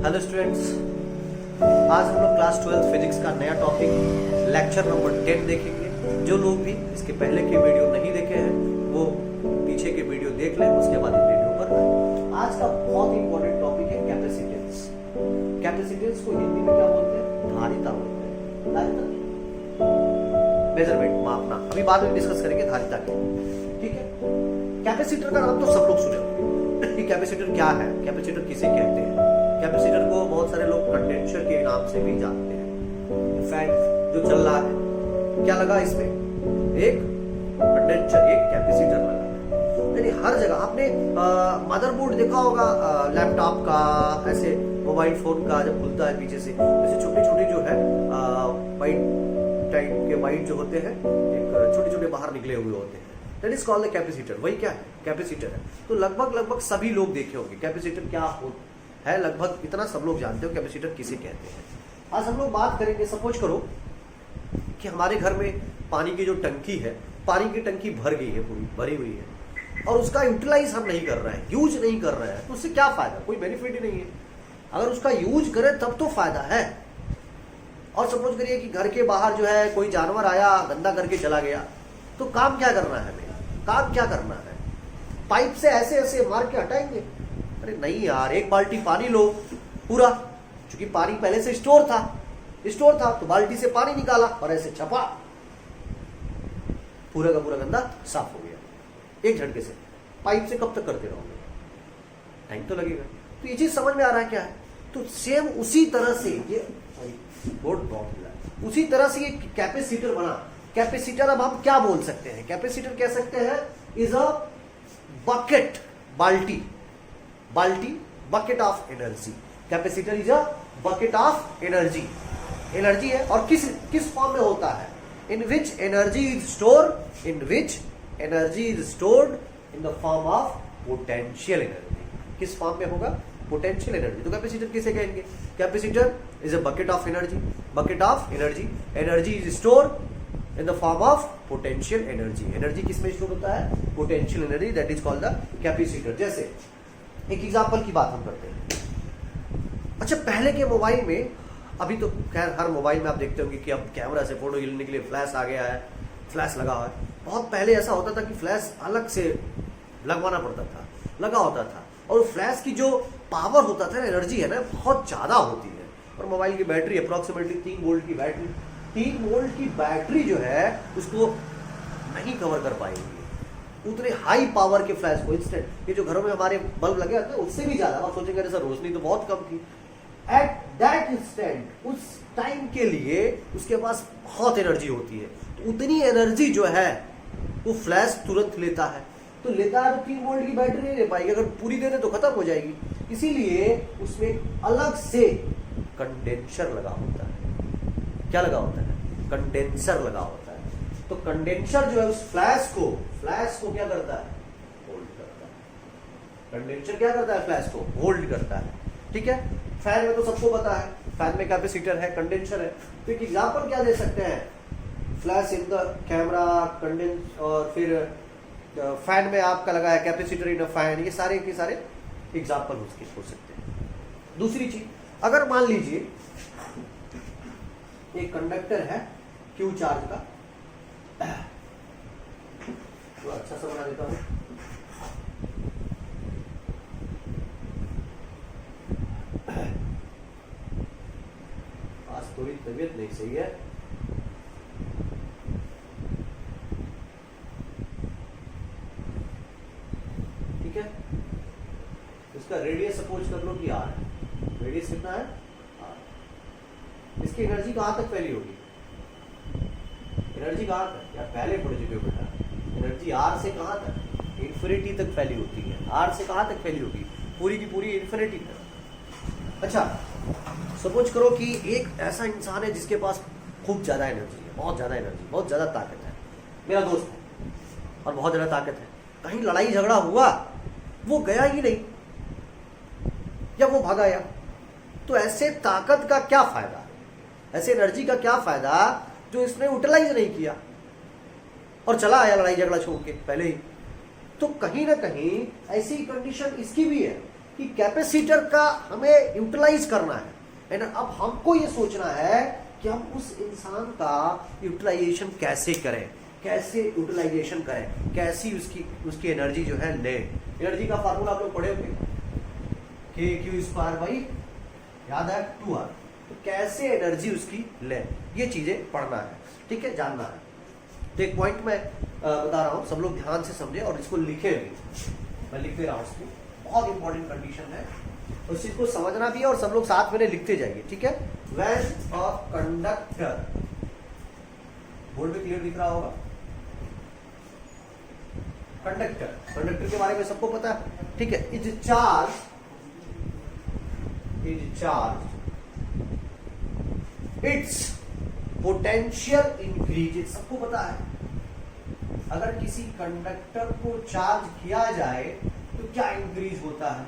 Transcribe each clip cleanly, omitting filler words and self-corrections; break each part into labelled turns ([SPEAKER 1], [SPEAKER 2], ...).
[SPEAKER 1] Hello students, आज हम लोग क्लास 12 फिजिक्स का नया टॉपिक लेक्चर नंबर 10 देखेंगे। जो लोग भी इसके पहले के वीडियो नहीं देखे हैं वो पीछे के वीडियो देख लें, उसके बाद वीडियो पर आए। आज का बहुत ही इंपॉर्टेंट टॉपिक है कैपेसिटेंस। कैपेसिटेंस को हिंदी में क्या बोलते हैं? धारिता बोलते हैं। धारिता मेजरमेंट, मापना, अभी बाद में डिस्कस करेंगे धारिता के। ठीक है, कैपेसिटर का नाम तो सब लोग सुने होंगे कि कैपेसिटर क्या है, कैपेसिटर किसे कहते हैं। कैपेसिटर को बहुत सारे लोग कंडेंसर के नाम से भी जानते हैं। फैन जो चल रहा है, क्या लगा इसमें? एक कंडेंसर, एक कैपेसिटर लगा है। यानी हर जगह आपने मदरबोर्ड देखा होगा लैपटॉप का, ऐसे मोबाइल फोन का जब खुलता है पीछे से, ऐसे छोटे छोटे जो है वाइट टाइप के वाइट जो होते हैं, एक छोटे छोटे बाहर निकले हुए होते हैं, that is called the capacitor. वही क्या है? कैपेसिटर है। तो लगभग सभी लोग देखे होंगे कैपेसिटर क्या है, लगभग इतना सब लोग जानते हो कैपेसिटर किसे कहते हैं। आज हम लोग बात करेंगे, सपोज करो कि हमारे घर में पानी की जो टंकी है, पानी की टंकी भर गई है, पूरी भरी हुई है, और उसका यूटिलाइज हम नहीं कर रहे हैं, यूज नहीं कर रहे हैं, तो उससे क्या फायदा? कोई बेनिफिट ही नहीं है। अगर उसका यूज करें तब तो फायदा है। और सपोज करिए कि घर के बाहर जो है कोई जानवर आया, गंदा करके चला गया, तो काम क्या करना है? हमें काम क्या करना है? पाइप से ऐसे ऐसे मार के हटाएंगे? अरे नहीं यार, एक बाल्टी पानी लो पूरा, क्योंकि पानी पहले से स्टोर था तो बाल्टी से पानी निकाला और ऐसे छपा, पूरा का पूरा गंदा साफ हो गया एक झटके से। पाइप से कब तक करते रहोगे? टाइम तो लगेगा। तो ये चीज समझ में आ रहा है क्या है? तो सेम उसी तरह से ये उसी तरह से ये कैपेसिटर बना। कैपेसिटर अब हम क्या बोल सकते हैं? कैपेसिटर कह सकते हैं इज अ बकेट, बाल्टी, bucket of energy. Capacitor is a bucket of energy. Energy है, और किस फॉर्म में होता है? In which energy is stored in the form of potential energy. किस फॉर्म में होगा? Potential energy. तो कैपेसिटर किसे कहेंगे? Capacitor is a bucket of energy. Energy is stored in the form of potential energy. Energy किसमें store होता है? Potential energy, that is called the capacitor. जैसे एक एग्जांपल की बात हम करते हैं। अच्छा, पहले के मोबाइल में, अभी तो खैर हर मोबाइल में आप देखते होंगे कि अब कैमरा से फोटो लेने के लिए फ्लैश आ गया है, फ्लैश लगा हुआ है। बहुत पहले ऐसा होता था कि फ्लैश अलग से लगवाना पड़ता था, लगा होता था, और फ्लैश की जो पावर होता था, एनर्जी है ना, बहुत ज्यादा होती है। और मोबाइल की बैटरी अप्रोक्सीमेटली 3 वोल्ट की बैटरी, 3 वोल्ट की बैटरी जो है उसको नहीं कवर कर पाएगी उतने हाई पावर के फ्लैश को। इंस्टेंट ये जो घरों में हमारे बल्ब लगे होते हैं उससे भी ज्यादा, आप सोचेंगे सर रोशनी तो बहुत कम थी। एट दैट इंस्टेंट, उस टाइम के लिए उसके पास बहुत एनर्जी होती है। तो उतनी एनर्जी जो है वो फ्लैश तुरंत लेता है। तो लेता है तो 3 वोल्ट की बैटरी नहीं ले पाएगी, अगर पूरी दे दे तो खत्म हो जाएगी। इसीलिए उसमें अलग से कंडेंसर लगा होता है। क्या लगा होता है? कंडेंसर लगा होता है। तो कंडेंसर जो है उस फ्लैश को क्या करता है? होल्ड करता है। कंडेंसर क्या करता है? फ्लैश को होल्ड करता है। ठीक है, फैन में तो सबको पता है, फैन में कैपेसिटर है, कंडेंसर है। तो एक एग्जांपल क्या दे सकते हैं? Flash in the camera, condense, और फिर फैन में आपका लगा है कैपेसिटर इन अ फैन। ये सारे के सारे एग्जांपल उसके हो सकते हैं। दूसरी चीज, अगर मान लीजिए एक कंडक्टर है क्यू चार्ज का, तो अच्छा सा बना देता हूं। आज थोड़ी तबीयत नहीं सही है, ठीक है। इसका रेडियस सपोज कर लो कि आर है। रेडियस कितना है? आर। इसकी एनर्जी कहां तक फैली होगी? एनर्जी कहां तक? यार पहले पढ़ चुके हो बेटा, एनर्जी आर से कहां तक? इन्फिनिटी तक फैली होती है। आर से कहां तक फैली होगी? पूरी की पूरी इन्फिनिटी तक। अच्छा, सपोज करो कि एक ऐसा इंसान है जिसके पास खूब ज्यादा एनर्जी है, बहुत ज्यादा एनर्जी, बहुत ज्यादा ताकत है, मेरा दोस्त है, और बहुत ज्यादा ताकत है। कहीं लड़ाई झगड़ा हुआ, वो गया ही नहीं, या वो भागा या, तो ऐसे ताकत का क्या फायदा? ऐसे एनर्जी का क्या फायदा जो इसने यूटिलाइज नहीं किया और चला आया लड़ाई झगड़ा छोड़ के पहले ही? तो कहीं ना कहीं ऐसी कंडीशन इसकी भी है कि कैपेसिटर का हमें यूटिलाइज करना है एंड अब हमको ये सोचना है कि हम उस इंसान का यूटिलाइजेशन कैसे करें, कैसे यूटिलाइजेशन करें, कैसी उसकी एनर्जी जो है ले। एनर्जी का फार्मूला आप लोग पढ़े होंगे, k² बाई याद है 2r। तो कैसे एनर्जी उसकी ले, ये चीजें पढ़ना है, ठीक है, जानना है। तो एक पॉइंट मैं बता रहा हूं, सब लोग ध्यान से समझे और इसको लिखे भी, मैं लिख दे रहा हूं इसको, बहुत इंपॉर्टेंट कंडीशन है, उस चीज को समझना भी है और सब लोग साथ में लिखते जाइए, ठीक है। व्हेन अ कंडक्टर, बोर्ड में क्लियर दिख रहा होगा, कंडक्टर के बारे में सबको पता है, ठीक है। Is charge it's potential increases, सबको पता है अगर किसी कंडक्टर को चार्ज किया जाए तो क्या इंक्रीज होता है,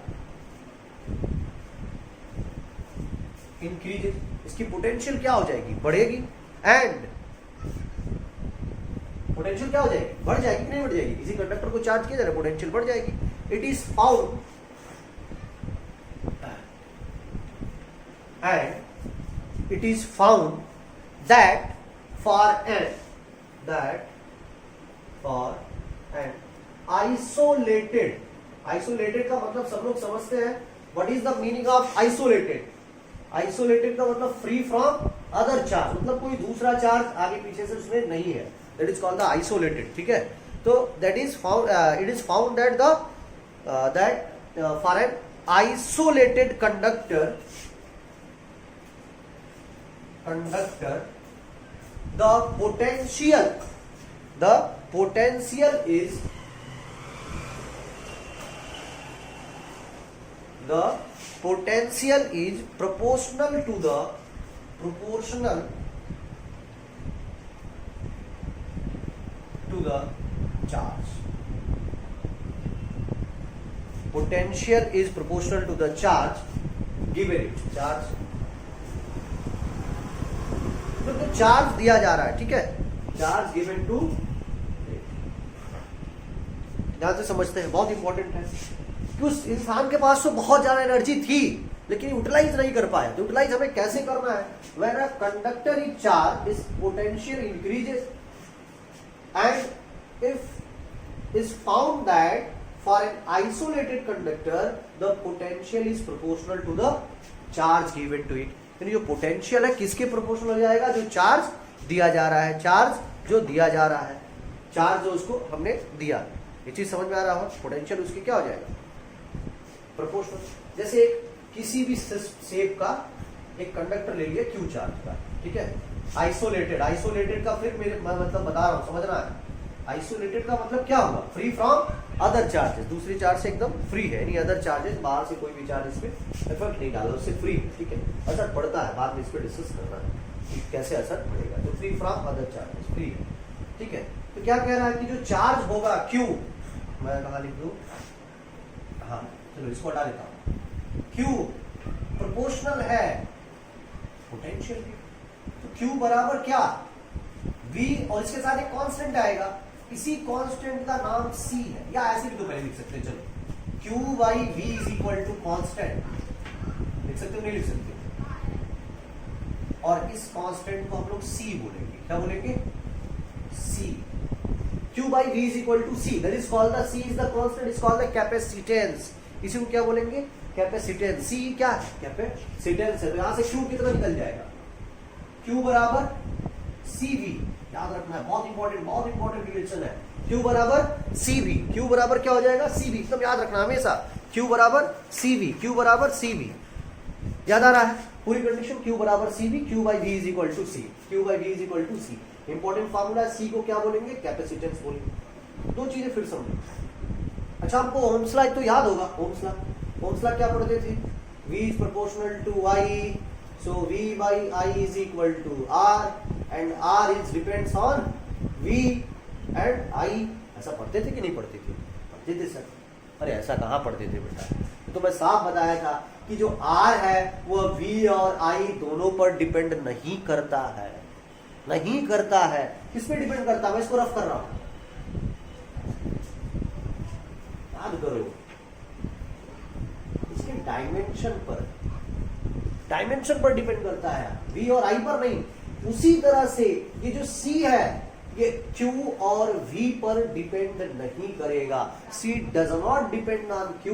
[SPEAKER 1] इंक्रीजेस, इसकी पोटेंशियल क्या हो जाएगी, बढ़ेगी। एंड पोटेंशियल क्या हो जाएगी, बढ़ जाएगी कि नहीं बढ़ जाएगी, किसी कंडक्टर को चार्ज किया जाए पोटेंशियल बढ़ जाएगी। It is found and it is found that for an isolated का मतलब सब लोग समझते हैं, what is the meaning of isolated का मतलब free from other charge, मतलब कोई दूसरा चार्ज आगे पीछे से उसमें नहीं है, that is called the isolated, ठीक है। तो that is found it is found that for an isolated conductor the potential is proportional to the charge. Potential is proportional to the charge given it, charge तो charge दिया जा रहा है, ठीक है, चार्ज गिवन टू, ध्यान से समझते हैं, बहुत इंपॉर्टेंट है कि उस इंसान के पास तो बहुत ज्यादा एनर्जी थी लेकिन यूटिलाइज नहीं कर पाया, तो यूटिलाइज हमें कैसे करना है। When a conductor is charge is potential increases and if is found that for an isolated conductor the potential is proportional to the charge given to it. जो पोटेंशियल है किसके प्रोपोर्शनल हो जाएगा, जो चार्ज दिया जा रहा है, चार्ज जो दिया जा रहा है, चार्ज जो उसको हमने दिया, ये चीज समझ में आ रहा हो, पोटेंशियल उसकी क्या हो जाएगा, प्रोपोर्शनल। जैसे किसी भी शेप का एक कंडक्टर ले लिया क्यू चार्ज का, ठीक है, आइसोलेटेड का फिर मेरे मैं मतलब बता रहा हूं, समझना है। आइसोलेटेड का मतलब क्या होगा, फ्री फ्रॉम अदर चार्जेस, दूसरी चार्ज से एकदम फ्री है, नहीं अदर चार्जेस, बाहर से कोई भी चार्ज इस पे इफेक्ट नहीं डाला, उससे फ्री है, ठीक है। असर पड़ता है, बाद में इस पे डिस्कस करना है कि कैसे असर पड़ेगा, तो free from other charges, free है, ठीक है। तो क्या कह रहा है कि जो चार्ज होगा क्यू, मैं कहा लिख दूं, हाँ चलो इसको हटा देता हूं, क्यू प्रोपोर्शनल है पोटेंशियल की, तो क्यू बराबर क्या, वी, और इसके साथ एक कांस्टेंट आएगा, इसी कांस्टेंट का नाम c है, या ऐसे भी तो पहले लिख सकते हैं, चलो q by v is equal to constant, लिख सकते हो नहीं लिख सकते, और इस कांस्टेंट को हम लोग c बोलेंगे, क्या बोलेंगे, c, q by v is equal to c, that is called the, c is the constant, is called the capacitance, इसी को क्या बोलेंगे, कैपेसिटेंस। c क्या है, कैपेसिटेंस है, तो यहां से q कितना निकल जाएगा, q बराबर cv, याद रखना है, बहुत इंपॉर्टेंट रिलेशन है, Q बराबर CV, Q बराबर क्या हो जाएगा, CV, एकदम याद रखना हमेशा, Q बराबर CV, Q बराबर CV, याद आ रहा है पूरी कंडीशन, Q बराबर CV, Q by V is equal to C, Q by V is equal to C, important formula है, C को क्या बोलेंगे, कैपेसिटेंस बोलेंगे। दो चीजें फिर समझो, अच्छा हमको ओम्स लॉ तो याद होगा, ओम्स लॉ क्या पढ़ते थे, V is proportional to I, so V by I is equal to R and R is depends on V and I, ऐसा पढ़ते थे कि नहीं पढ़ते थे, पढ़ते थे सर, अरे ऐसा कहाँ पढ़ते थे बेटा, तो मैं साफ बताया था कि जो R है वो V और I दोनों पर डिपेंड नहीं करता है, नहीं करता है, किस पे डिपेंड करता है, मैं इसको रफ कर रहा हूं, याद करो, डायमेंशन पर डिपेंड करता है, V और I पर नहीं। उसी तरह से ये जो C है ये Q और V पर डिपेंड नहीं करेगा। C does not depend on Q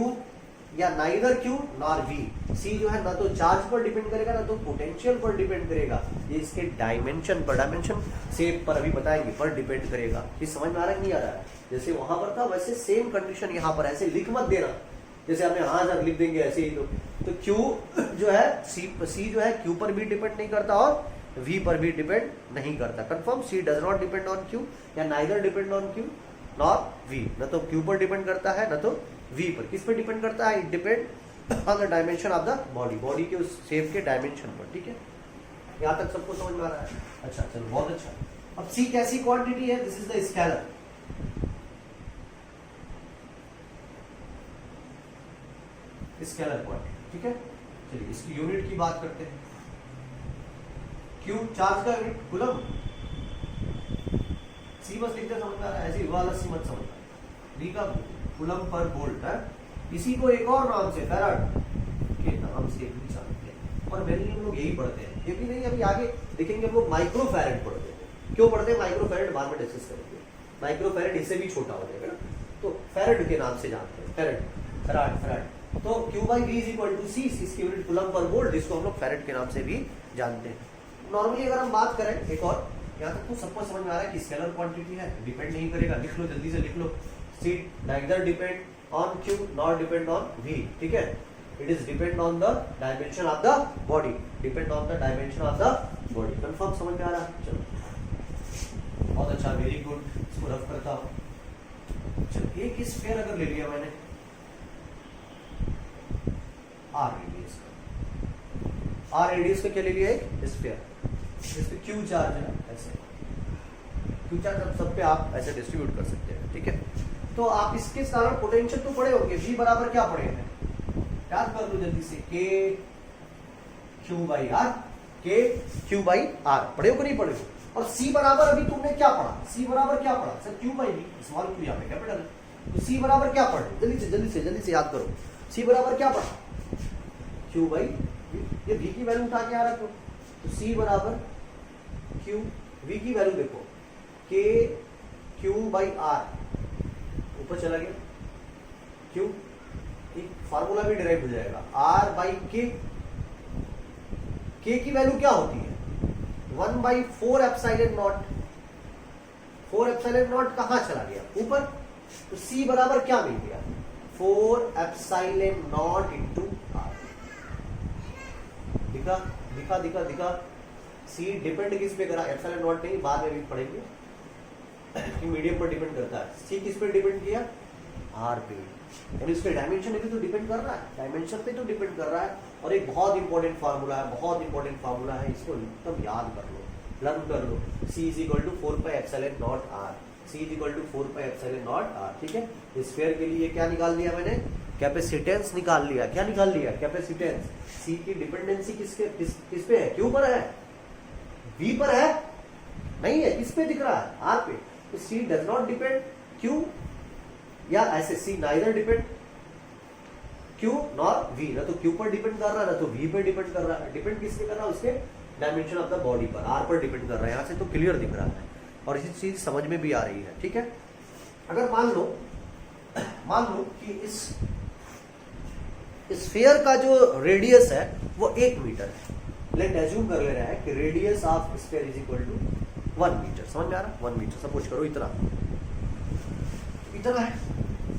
[SPEAKER 1] या neither Q nor V। C जो है ना तो चार्ज पर डिपेंड करेगा ना तो पोटेंशियल पर डिपेंड करेगा, ये इसके डायमेंशन पर, डायमेंशन शेप पर अभी बताएंगे, पर डिपेंड करेगा। ये समझ में आ रहा है नहीं आ रहा है? जैसे वहां पर था वैसे सेम कंडीशन यहाँ पर, ऐसे लिख मत देना जैसे हमने हाँ जब लिख देंगे ऐसे ही। तो Q जो है C जो है Q पर भी डिपेंड नहीं करता और V पर भी डिपेंड नहीं करता। Confirm, C does not depend on Q या neither depend on Q nor V। न तो Q पर डिपेंड करता है न तो V पर। किस पर डिपेंड करता है? It depend on the dimension of the body, body के उस शेप के डायमेंशन पर। ठीक है, यहाँ तक सबको समझ में आ रहा है? अच्छा चलो बहुत अच्छा। अब C कैसी क्वांटिटी है? This is the scalar. Scalar quantity. ठीक है, चलिए इसकी यूनिट की बात करते हैं। Q चार्ज का यूनिट कूलम। C बस लिखते समझ में आ रहा है, ऐसे वाला C मत समझना। D का कूलम पर वोल्ट है। इसी को एक और नाम से फैराड के नाम से भी जानते हैं, और मेरे लिए लोग यही पढ़ते हैं। क्योंकि नहीं अभी आगे देखेंगे हम लोग माइक्रो फैराड पढ़ते हैं। क्यों पढ़ते हैं माइक्रो फैराड? बाद में डिस्कस करेंगे। माइक्रो फैराड इससे भी छोटा हो जाएगा ना, तो फैराड के नाम से जानते हैं। फैराड। तो Q/V is equal to C, इसकी यूनिट कूलम पर वोल्ट, जिसको हम लोग फैराड के नाम से भी जानते हैं। नॉर्मली अगर हम बात करें एक और, यहाँ तक तो सबको समझ में आ रहा है कि स्केलर क्वांटिटी है, डिपेंड नहीं करेगा। लिख लो, जल्दी से लिख लो। C neither depend on Q nor depend on V। ठीक है, it is depend on the dimension of the body, depend on the dimension of the body। Confirm, समझ में आ रहा है? चलो बहुत अच्छा, वेरी गुड। इसको रफ करता हूँ। चलो एक स्फीयर अगर ले लिया मैंने R रेडियस का, R रेडियस का क्या ले लिया? एक स्फीयर, इस पे Q चार्ज है, ऐसे Q चार्ज अब सब पे आप ऐसे डिस्ट्रीब्यूट कर सकते हैं। ठीक है, तो आप इसके कारण पोटेंशियल तो पढ़े होंगे। V बराबर क्या पढ़े हैं? याद कर लो जल्दी से, K Q/R, K Q/R पढ़े हो कि नहीं पढ़े हो? और C बराबर अभी तुमने क्या पढ़ा? C बराबर क्या पढ़ा? सर Q/V, स्मॉल q यहाँ पे कैपिटल है। तो C बराबर क्या पढ़े? जल्दी से याद करो। C बराबर क्या पढ़ा? Q/V। ये V की वैल्यू उठा के आ रखो, तो C बराबर Q, V की वैल्यू देखो K Q/R, ऊपर चला गया Q, एक फार्मूला भी डिराइव हो जाएगा R/K। K की वैल्यू क्या होती है? 1/4 एप्सिलॉन नॉट। 4 एप्सिलॉन नॉट कहां चला गया? ऊपर। तो C बराबर क्या मिल गया? 4 एप्सिलॉन नॉट इंटू R। दिखा। C डिपेंड किस पे करा? एप्सिलॉन नॉट नहीं, बाद में भी पढ़ेंगे कि मीडियम पर डिपेंड करता है। C किस पे डिपेंड किया? R पे, यानी उसके डायमेंशन पे तो डिपेंड कर रहा है, डायमेंशन पे तो डिपेंड कर रहा है। और एक बहुत इंपॉर्टेंट फार्मूला है, इसको एकदम याद कर लो, लर्न कर लो। C is equal to 4πε0 R। C is equal to 4πε0 R। ठीक है, स्फीयर के लिए क्या निकाल लिया मैंने? कैपेसिटेंस निकाल लिया। क्या निकाल लिया? कैपेसिटेंस। C की डिपेंडेंसी किस पे है? Q पर है? V पर है? नहीं है, किस पे दिख रहा है? R पे। तो C does not depend Q, या ऐसे C neither depend Q nor V। ना तो Q पर डिपेंड कर रहा है ना तो V पे डिपेंड कर रहा है। डिपेंड किस पे कर रहा है? उसके डायमेंशन ऑफ द बॉडी पर, R पर डिपेंड कर रहा है। यहाँ से तो क्लियर दिख रहा है और इसी चीज समझ में भी आ रही है। ठीक है, अगर मान लो कि इस स्फीयर का जो रेडियस है वो 1 मीटर है। लेट एज्यूम कर ले रहा है कि radius of sphere is equal to 1 metre. समझ में आ रहा है? 1 मीटर सपोज करो, इतना है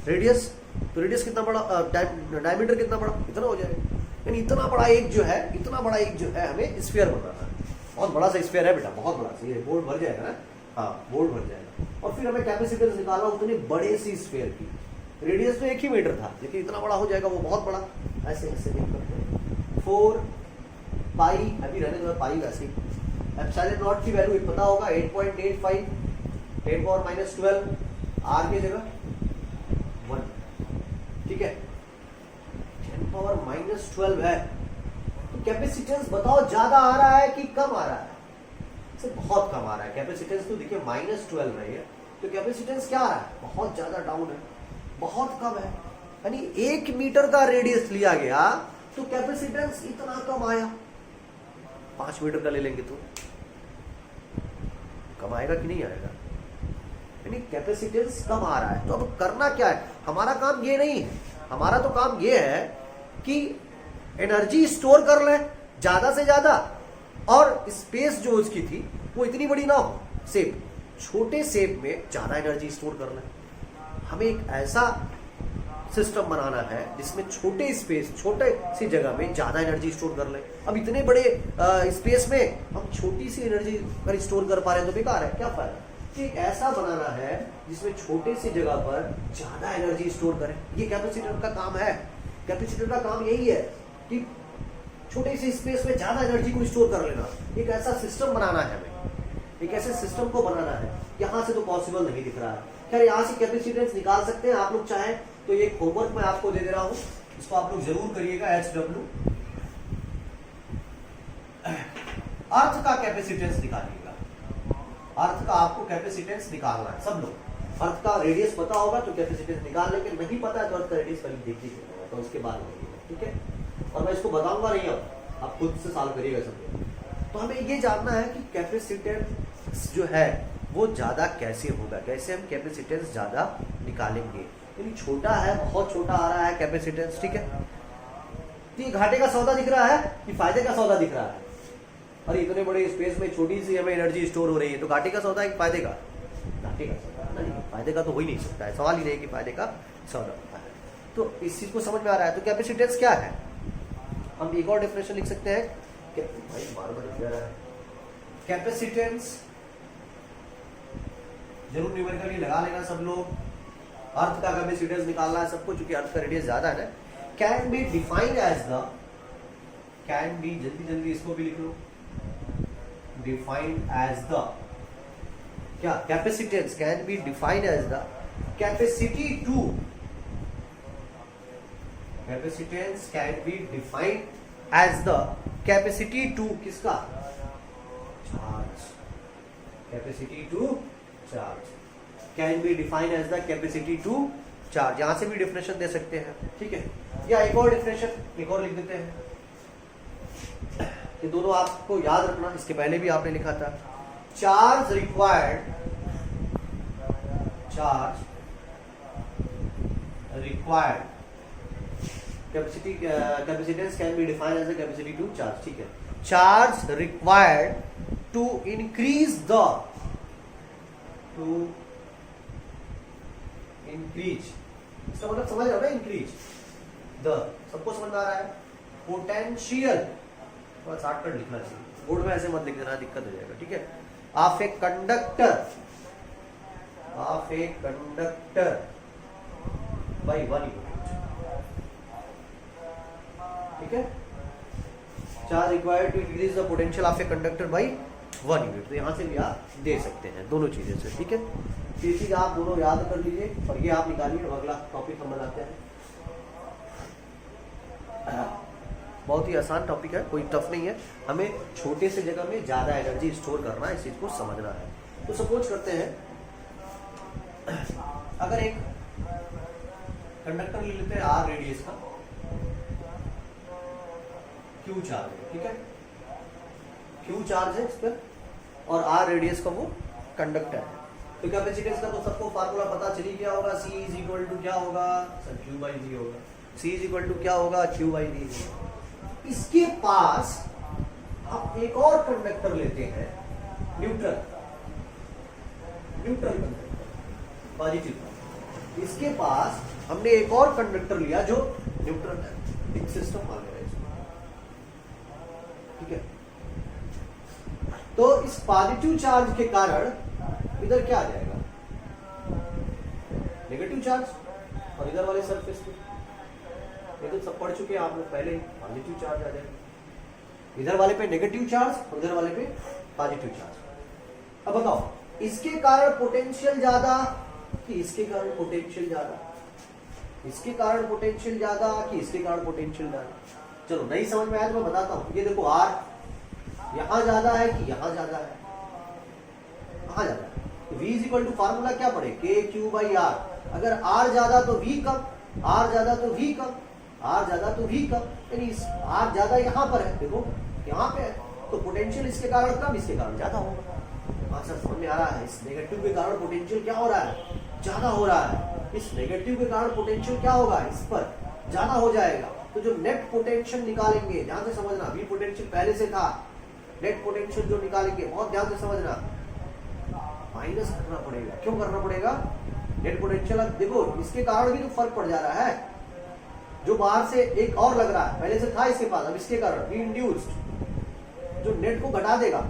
[SPEAKER 1] रेडियस। तो रेडियस कितना बड़ा, डायमीटर कितना बड़ा? इतना हो जाएगा। यानी इतना बड़ा एक जो है हमें स्फीयर बनाना है। बहुत बड़ा सा स्फीयर है बेटा, बहुत बड़ा सा। ये बोर्ड भर जाएगा ना? हाँ, बोर्ड भर जाएगा। और फिर हमें कैपेसिटेंस निकालना उतने बड़े सी स्फीयर की। रेडियस तो 1 ही मीटर था, लेकिन इतना बड़ा हो जाएगा, वो बहुत बड़ा। ऐसे नहीं करते हैं। 4 पाई, अभी रहने दो पाई वैसे ही। एप्सिलॉन नॉट की वैल्यू पता होगा 8.85 10⁻12 R की जगह 1। ठीक है, 10⁻12 है। तो कैपेसिटेंस बताओ ज्यादा आ रहा है कि कम आ रहा है? से बहुत कम आ रहा है। कैपेसिटेंस तो देखिए -12 है, तो कैपेसिटेंस क्या आ रहा है? बहुत ज्यादा डाउन है, बहुत कम है यानी 1 मीटर का रेडियस लिया गया तो कैपेसिटेंस इतना कम आया। 5 मीटर का ले लेंगे तो कम आएगा कि नहीं आएगा, यानी कैपेसिटेंस कम आ रहा है। तो अब करना क्या है, हमारा काम ये नहीं है, हमारा तो काम ये है कि एनर्जी स्टोर कर ले ज्यादा से ज्यादा, और स्पेस जो उसकी थी वो इतनी बड़ी ना हो, शेप छोटे शेप में ज्यादा एनर्जी स्टोर कर ले। हमें एक ऐसा सिस्टम बनाना है जिसमें छोटे स्पेस, छोटे सी जगह में ज्यादा एनर्जी स्टोर कर ले। अब इतने बड़े स्पेस में हम छोटी सी एनर्जी अगर स्टोर कर पा रहे हैं तो बेकार है, क्या फायदा। एक ऐसा बनाना है जिसमें छोटे सी जगह पर ज्यादा एनर्जी स्टोर करें, ये कैपेसिटर का काम है। कैपेसिटर का काम यही है कि छोटे से स्पेस में ज्यादा एनर्जी को स्टोर कर लेना। एक ऐसा सिस्टम बनाना है हमें, एक ऐसे सिस्टम को बनाना है। यहां से तो पॉसिबल नहीं दिख रहा है। खैर यहां से कैपेसिटेंस निकाल सकते हैं, आप लोग चाहें तो ये होमवर्क मैं आपको दे दे रहा हूं, इसको आप लोग जरूर करिएगा। HW अर्थ का कैपेसिटेंस निकालिएगा, अर्थ का आपको कैपेसिटेंस निकालना है। सब लोग अर्थ का रेडियस पता होगा तो कैपेसिटेंस निकाल लेंगे, नहीं पता है तो अर्थ का रेडियस कभी देख लीजिएगा, तो उसके बाद ठीक है। और मैं इसको बताऊंगा नहीं, अब आप खुद से सॉल्व करिएगा सब। तो हमें ये जानना है कि कैपेसिटेंस जो है वो ज्यादा कैसे होगा, कैसे हम कैपेसिटेंस ज्यादा निकालेंगे। यानी छोटा है, बहुत छोटा आ रहा है कैपेसिटेंस, ठीक है। तो ये घाटे का सौदा दिख रहा है कि फायदे का सौदा दिख रहा है। अरे इतने बड़े स्पेस में छोटी सी हमें एनर्जी स्टोर हो रही है, तो घाटे का सौदा है कि फायदे का? घाटे का सौदा नहीं, फायदे का तो हो ही नहीं सकता है, सवाल ही नहीं कि फायदे का सौदा होता है। तो इस चीज को समझ में आ रहा है। तो कैपेसिटेंस क्या है, हम एक और डेफिनेशन लिख सकते हैं। भाई बार-बार लिख रहा है कैपेसिटेंस, जरूर न्यूमेरिकली लगा लेना सब लोग। अर्थ का कैपेसिटेंस निकालना है सबको, चूंकि अर्थ का रेडियस ज्यादा है ना। Can be defined as the, can be, जल्दी जल्दी इसको भी लिख लो, डिफाइंड एज द क्या, capacitance can be defined as the capacity to, capacitance can be defined as the capacity to किसका, charge, capacity to charge can be defined as the capacity to charge. यहां से भी definition दे सकते हैं, ठीक है। या एक और डिफिनेशन एक और लिख देते हैं, ये दोनों आपको याद रखना, इसके पहले भी आपने लिखा था। Charge required, charge required capacity, capacitance can be defined as the capacity to charge, ठीक है। Charge required to increase the, to increase, इसका मतलब समझ रहे हो ना, इंक्रीज द, सबको समझ में आ रहा है। पोटेंशियल, थोड़ा शॉर्टकट लिखना चाहिए, बोर्ड में ऐसे मत लिख देना, दिक्कत हो जाएगा, ठीक है। Of a conductor, of a conductor by 1 unit, ठीक है। Charge required to increase the potential of a conductor by 1 unit. तो यहां से भी आप दे सकते हैं दोनों चीजें से, ठीक है। ये चीज आप दोनों याद कर लीजिए और ये आप निकालिए। अगला टॉपिक हम बनाते हैं, बहुत ही आसान टॉपिक है, कोई टफ नहीं है। हमें छोटे से जगह में ज्यादा एनर्जी स्टोर करना है, इस चीज को समझना है। तो सपोज करते हैं अगर एक कंडक्टर ले लेते हैं आर रेडियस का, क्यू चार्ज है, ठीक है। क्यू चार्ज है इस पर और आर रेडियस का वो कंडक्टर है। तो कैपेसिटेंस का तो सबको फार्मूला पता चली गया होगा, C इज इक्वल टू क्या होगा सर, Q बाई V होगा। C इज इक्वल टू क्या होगा, Q बाई V होगा। इसके पास हम एक और कंडक्टर लेते हैं, न्यूट्रल, न्यूट्रल कंडक्टर, पॉजिटिव। इसके पास हमने एक और कंडक्टर लिया जो न्यूट्रल है, एक सिस्टम मान लेना इसको, ठीक है। तो इस पॉजिटिव चार्ज के कारण इधर क्या आ जाएगा, नेगेटिव चार्ज, और इधर वाले सरफेस पे, ये तो सब पढ़ चुके हैं आप लोग पहले ही, पॉजिटिव चार्ज आ जाएगा। इधर वाले पे नेगेटिव चार्ज और इधर वाले पे पॉजिटिव चार्ज। अब बताओ इसके कारण पोटेंशियल ज्यादा कि इसके कारण पोटेंशियल ज्यादा, इसके कारण पोटेंशियल ज्यादा कि इसके कारण पोटेंशियल ज्यादा। चलो नहीं समझ में आया तो मैं बताता हूं। ये देखो आर यहां ज्यादा है कि यहां ज्यादा है, कहां ज्यादा है। V is equal to formula क्या पढ़े, के क्यू बाई आर। अगर R ज्यादा तो V कम, आर ज्यादा तो वी कम, आर ज्यादा तो वी कम, यानी आर ज्यादा यहाँ पर है, देखो यहाँ पे है, तो पोटेंशियल इसके कारण कम, इसके कारण ज्यादा होगा। हाँ सर समझ में आ रहा है, इस नेगेटिव के कारण पोटेंशियल क्या हो रहा है, ज्यादा हो रहा है, इस नेगेटिव के कारण पोटेंशियल क्या होगा, इस पर ज्यादा हो जाएगा। तो जो नेट पोटेंशियल निकालेंगे, ध्यान से समझना, वी पोटेंशियल पहले से था, नेट पोटेंशियल जो निकालेंगे बहुत ध्यान से समझना, माइनस करना पड़ेगा। क्यों करना पड़ेगा, नेट पोटेंशियल, देखो इसके कारण भी तो फर्क पड़ जा रहा है, जो बाहर से एक और लग रहा है, पहले से था इसके पास, अब इसके कारण वी इंड्यूस्ड जो नेट को घटा देगा,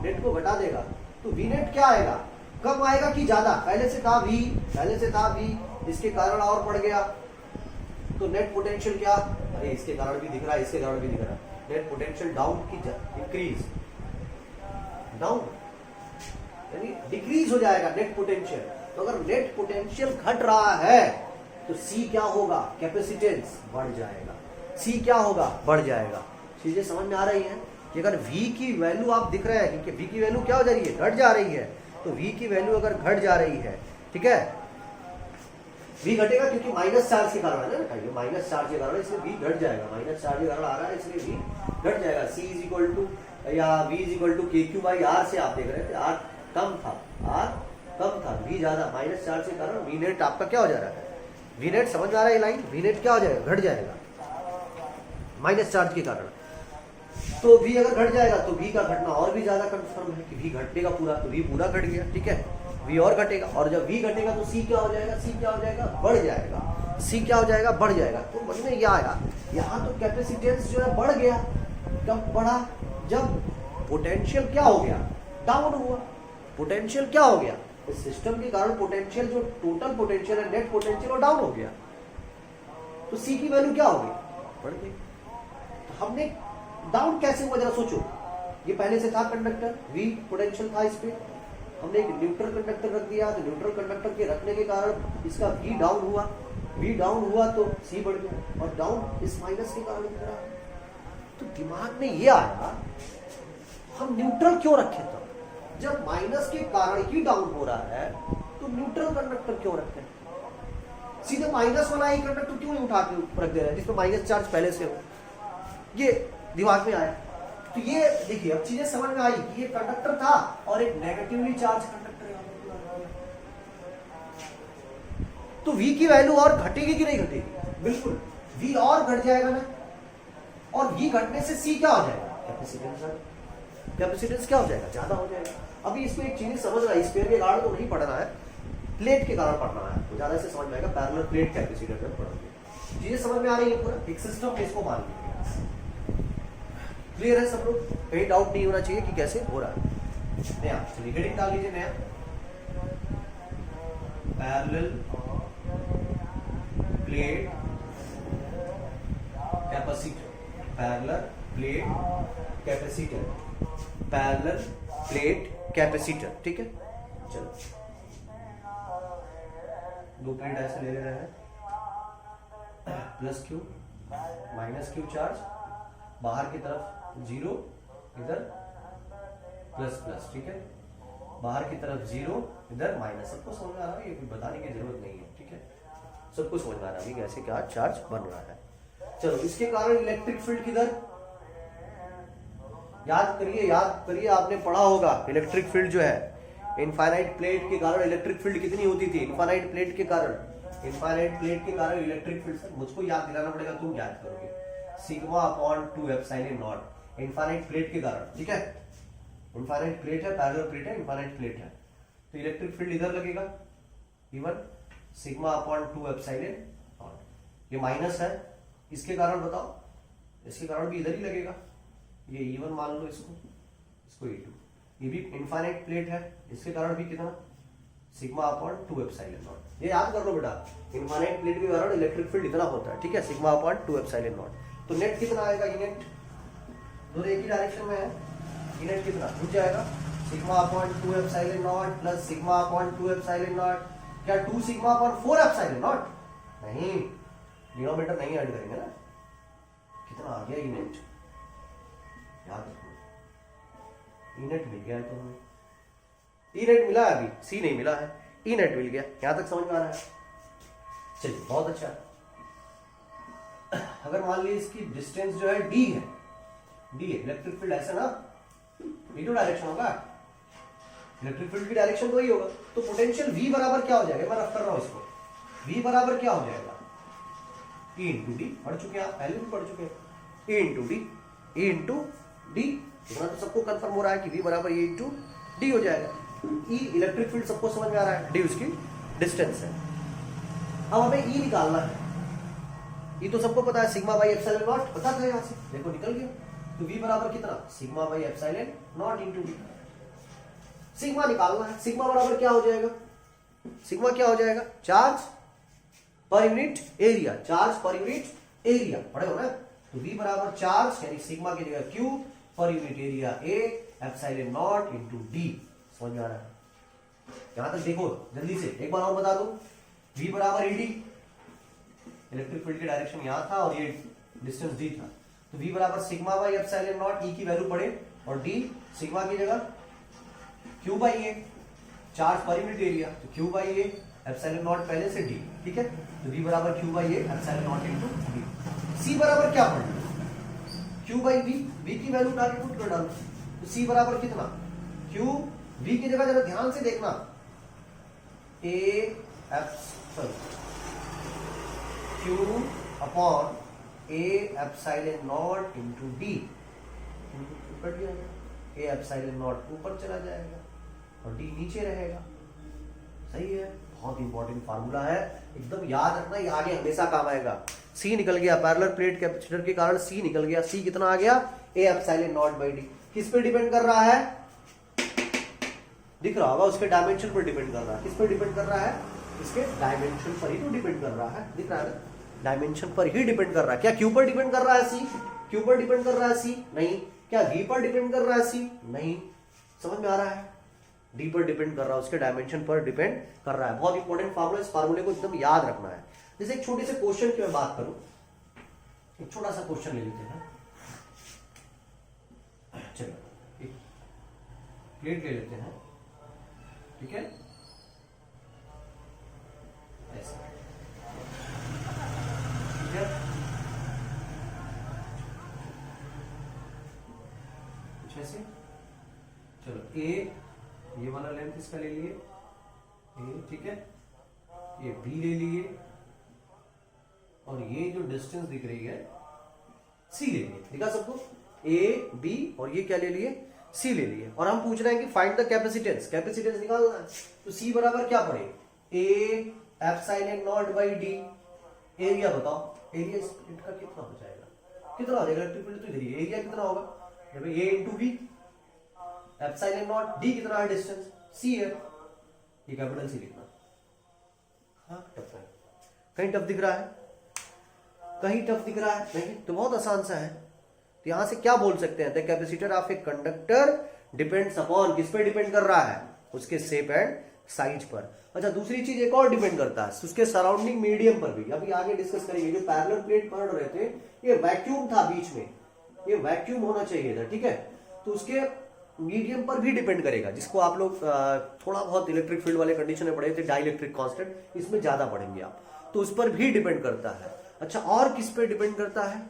[SPEAKER 1] नेट को घटा देगा, तो वी नेट क्या आएगा, कम आएगा कि ज्यादा, पहले से था वी, पहले से था वी, इसके कारण और बढ़ गया, तो नेट पोटेंशियल क्या, अरे इसके कारण भी दिख रहा है, इसके कारण भी दिख रहा है, नेट पोटेंशियल डाउन की इंक्रीज, डाउन यानी डिक्रीज हो जाएगा नेट पोटेंशियल। तो अगर नेट पोटेंशियल घट रहा है तो सी क्या होगा, कैपेसिटेंस बढ़ जाएगा, सी क्या होगा, बढ़ जाएगा। चीजें समझ में आ रही हैं कि अगर v की वैल्यू आप दिख रहे हैं कि v की वैल्यू क्या हो जा रही है, घट जा रही है, तो v की वैल्यू अगर घट जा रही है, ठीक है, v घटेगा क्योंकि माइनस चार्ज के कारण है ना बेटा, ये माइनस चार्ज के कारण इसलिए v घट जाएगा, माइनस चार्ज के कारण आ रहा है इसलिए v घट जाएगा। c इज इक्वल टू या v इज इक्वल टू के क्यू बाई आर से आप देख रहे थे, r कम था, r कम था, v ज्यादा, माइनस चार्ज के कारण v नेट आपका क्या हो जा रहा है, v नेट समझ में आ रहा है लाइन, v नेट क्या हो जाएगा, घट जाएगा माइनस चार्ज के कारण। तो v अगर घट जाएगा तो v का घटना और भी ज्यादा कंफर्म है कि v घटेगा पूरा, तो v पूरा घट गया, ठीक है, v और घटेगा, और जब v घटेगा तो c क्या हो जाएगा, c क्या हो जाएगा, बढ़ जाएगा, c क्या हो जाएगा, बढ़ जाएगा। तो मन में यह आया, यहाँ तो कैपेसिटेंस जो है बढ़ गया, कब बढ़ा, जब पोटेंशियल क्या हो गया, डाउन हुआ, पोटेंशियल क्या हो गया, इस सिस्टम के कारण पोटेंशियल जो टोटल पोटेंशियल है, नेट पोटेंशियल वो डाउन हो गया, तो c की वैल्यू क्या हो गई, बढ़ गई। तो हमने डाउन कैसे हुआ जरा सोचो, ये पहले से था कंडक्टर, v पोटेंशियल था इस पे, हमने एक न्यूट्रल कंडक्टर रख दिया, तो न्यूट्रल कंडक्टर के रखने के कारण इसका v डाउन हुआ, v डाउन हुआ तो c बढ़ गया, और डाउन इस माइनस के कारण दिख रहा है। तो दिमाग में ये आया, हम न्यूट्रल क्यों रखे, तो जब माइनस के कारण ही डाउन हो रहा है तो न्यूट्रल कंडक्टर क्यों रखे, सीधे माइनस वाला ही कंडक्टर क्यों नहीं उठा के रख दे रहे हैं जिसमें माइनस चार्ज पहले से हो, ये दिमाग में आया। तो ये देखिए अब चीजें समझ में आई कि ये कंडक्टर था और एक नेगेटिवली चार्ज कंडक्टर है, तो v की वैल्यू और घटेगी कि नहीं घटेगी, बिल्कुल v और घट जाएगा ना, और v घटने से c क्या हो जाएगा, कैपेसिटेंस, कैपेसिटेंस क्या हो जाएगा, ज्यादा हो जाएगा। अभी इसमें एक चीज समझना है, स्फीयर के कारण तो नहीं पढ़ना है, प्लेट के कारण पढ़ना है, तो ज्यादा से समझ में आएगा, पैरेलल प्लेट कैपेसिटर में पढ़ोगे। चीजें समझ में आ रही है, पूरा एक सिस्टम में इसको मान लीजिए, क्लियर है सब लोग, कहीं डाउट नहीं होना चाहिए कि कैसे हो रहा है। नया चलिए हेडिंग डाल लीजिए, नया parallel plate capacitor, parallel plate capacitor, parallel plate capacitor, ठीक है। चलो दो प्लेट ऐसे ले रहे हैं, plus Q minus Q charge, बाहर की तरफ जीरो, इधर प्लस प्लस, ठीक है, बाहर की तरफ जीरो, इधर माइनस। सबको समझ में आ रहा है, ये बताने की जरूरत नहीं है, ठीक है, सबको समझ में आ रहा है कैसे क्या चार्ज बन रहा है। चलो इसके कारण इलेक्ट्रिक फील्ड किधर, याद करिए आपने पढ़ा होगा, इलेक्ट्रिक फील्ड जो है इनफाइनाइट प्लेट के कारण इलेक्ट्रिक फील्ड कितनी होती थी, इनफाइनाइट प्लेट के कारण, इनफाइनाइट प्लेट के कारण इलेक्ट्रिक फील्ड, मुझको याद दिलाना पड़ेगा, तुम याद करोगे, sigma upon 2 epsilon not, infinite plate के कारण, ठीक है, इनफाइनाइट प्लेट है, पैरेलल प्लेट है, इनफाइनाइट प्लेट है, तो इलेक्ट्रिक फील्ड इधर लगेगा, even sigma upon 2 epsilon not, ये माइनस है, इसके कारण बताओ, इसके कारण भी इधर ही लगेगा, ये E1 मान लो, इसको E2, ये भी इनफाइनाइट प्लेट है, इसके कारण भी कितना, सिग्मा अपॉन 2 एप्सिलॉन नॉट, ये याद कर लो बेटा, इनफाइनाइट प्लेट के कारण इलेक्ट्रिक फील्ड इतना होता है, ठीक है, सिग्मा अपॉन 2 एप्सिलॉन नॉट। तो नेट कितना आएगा, ये नेट दोनों एक ही डायरेक्शन में है, ये नेट कितना रुक जाएगा, sigma upon 2 epsilon not plus sigma upon 2 epsilon not, क्या 2 सिग्मा अपॉन 4 एप्सिलॉन नॉट, नहीं, डिनोमिनेटर नहीं ऐड करेंगे ना, कितना आ गया, ये नेट याद रखो, ई नेट मिल गया है, तो हमें ई नेट मिला है, अभी सी नहीं मिला है, ई नेट मिल गया, यहां तक समझ में आ रहा है। चलिए बहुत अच्छा, अगर मान लीजिए इसकी डिस्टेंस जो है डी है, डी है, इलेक्ट्रिक फील्ड ऐसा ना, ये तो डायरेक्शन होगा, इलेक्ट्रिक फील्ड की डायरेक्शन तो वही होगा, तो पोटेंशियल V बराबर क्या हो जाएगा, मैं रफ कर रहा हूं इसको, V बराबर क्या हो जाएगा, E इंटू डी, पढ़ चुके हैं आप, पहले भी पढ़ चुके हैं, E into D, E into D, इतना तो सबको कंफर्म हो रहा है कि V बराबर E इंटू डी हो जाएगा। E इलेक्ट्रिक फील्ड सबको समझ में आ रहा है, डी उसकी डिस्टेंस है। अब हमें E निकालना है, E तो सबको पता है, सिग्मा बाई एप्सिलॉन नॉट, पता था यहां से, देखो निकल गया, तो V बराबर कितना, sigma by epsilon not into D. Sigma निकालना है, सिग्मा बराबर क्या हो जाएगा, सिग्मा क्या हो जाएगा, charge per unit area, charge per unit area, पढ़े हो ना, तो V बराबर चार्ज यानी सिग्मा की जगह Q per unit area A epsilon not into D. समझ में आ रहा है, यहां तक देखो जल्दी से, एक बार और बता दूं, V बराबर ED, इलेक्ट्रिक फील्ड की डायरेक्शन यहां था और ये डिस्टेंस D था, तो V बराबर sigma by epsilon not, E की वैल्यू पढ़े, और D सिग्मा की जगह Q by A, charge per unit area, तो Q by A epsilon not पहले से D, ठीक है, तो V बराबर Q by A epsilon not into D। C बराबर क्या पढ़ना, Q बाई V, V की वैल्यू उठा के पुट कर डालो, तो C बराबर कितना, Q, V की जगह जरा ध्यान से देखना, A epsilon Q upon A epsilon not into D, ऊपर जाएगा, A एप्सिलॉन नॉट ऊपर चला जाएगा और D नीचे रहेगा। सही है, बहुत इंपॉर्टेंट फार्मूला है, एकदम याद रखना, ये आगे हमेशा काम आएगा। C निकल गया, पैरेलल प्लेट कैपेसिटर के कारण C निकल गया, C कितना आ गया, A epsilon not by D। किस पे डिपेंड कर रहा है, दिख रहा होगा, उसके डायमेंशन पर डिपेंड कर रहा है। किस पर डिपेंड कर रहा है, इसके डायमेंशन पर ही तो डिपेंड कर रहा है, दिख रहा है ना, डायमेंशन पर ही डिपेंड कर रहा है। क्या Q पर डिपेंड कर रहा है C, Q पर डिपेंड कर रहा है C, नहीं। क्या V पर डिपेंड कर रहा है C, नहीं। समझ में आ रहा है, D पर डिपेंड कर रहा है, उसके डायमेंशन पर डिपेंड कर रहा है। बहुत इंपॉर्टेंट फार्मूला, इस फार्मूले को एकदम याद रखना है। जैसे एक छोटे से क्वेश्चन की मैं बात करूं, एक छोटा सा क्वेश्चन ले लेते हैं, चलो एक प्लेट ले लेते हैं, ठीक है, ऐसा, ठीक है, कुछ ऐसे, चलो A, ये वाला लेंथ इसका ले लिए A, ठीक है, ये B ले लिए, और ये जो डिस्टेंस दिख रही है C ले लिए, दिखा सबको, A, B, और ये क्या ले लिए, C ले लिए, और हम पूछ रहे हैं कि फाइंड द कैपेसिटेंस, कैपेसिटेंस निकालना है, तो C बराबर क्या पड़े, A epsilon not by D। Area बताओ, एरिया इस प्लेट का कितना हो जाएगा, कितना हो जाएगा, इलेक्ट्रिक फील्ड तो इधर ही है, एरिया कितना होगा, A into V, epsilon not, D कितना है डिस्टेंस, C है, ये कैपिटल C लिखना। हाँ टफ है, कहीं टफ दिख रहा है, कहीं टफ दिख रहा है, नहीं तो बहुत आसान सा है। तो यहां से क्या बोल सकते हैं, the capacitor of a conductor depends upon, किस पे डिपेंड कर रहा है, उसके शेप एंड साइज पर। अच्छा दूसरी चीज एक और डिपेंड करता है, उसके सराउंडिंग मीडियम पर भी, अभी आगे डिस्कस करेंगे। जो पैरेलल प्लेट पढ़ रहे थे, ये वैक्यूम था बीच में, ये वैक्यूम होना चाहिए था, ठीक है, तो उसके मीडियम पर भी डिपेंड करेगा, जिसको आप लोग थोड़ा बहुत इलेक्ट्रिक फील्ड वाले कंडीशन में पढ़े थे, डाइलेक्ट्रिक कांस्टेंट, इसमें ज्यादा पढ़ेंगे आप, तो उस पर भी डिपेंड करता है। अच्छा और किस पे डिपेंड करता है,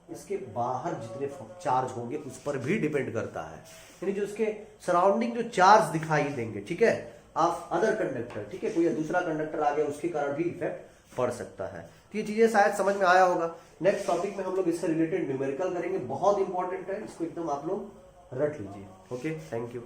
[SPEAKER 1] इसके बाहर जितने चार्ज होंगे उस पर भी डिपेंड करता है, यानी जो उसके सराउंडिंग जो चार्ज दिखाई देंगे, ठीक है, ऑफ अदर कंडक्टर, ठीक है, कोई दूसरा कंडक्टर आ गया उसके कारण भी इफेक्ट पड़ सकता है। तो ये चीजें शायद समझ में आया होगा। नेक्स्ट टॉपिक में हम लोग इससे रिलेटेड न्यूमेरिकल करेंगे, बहुत इंपॉर्टेंट है, इसको एकदम आप लोग रट लीजिए। Okay, thank you.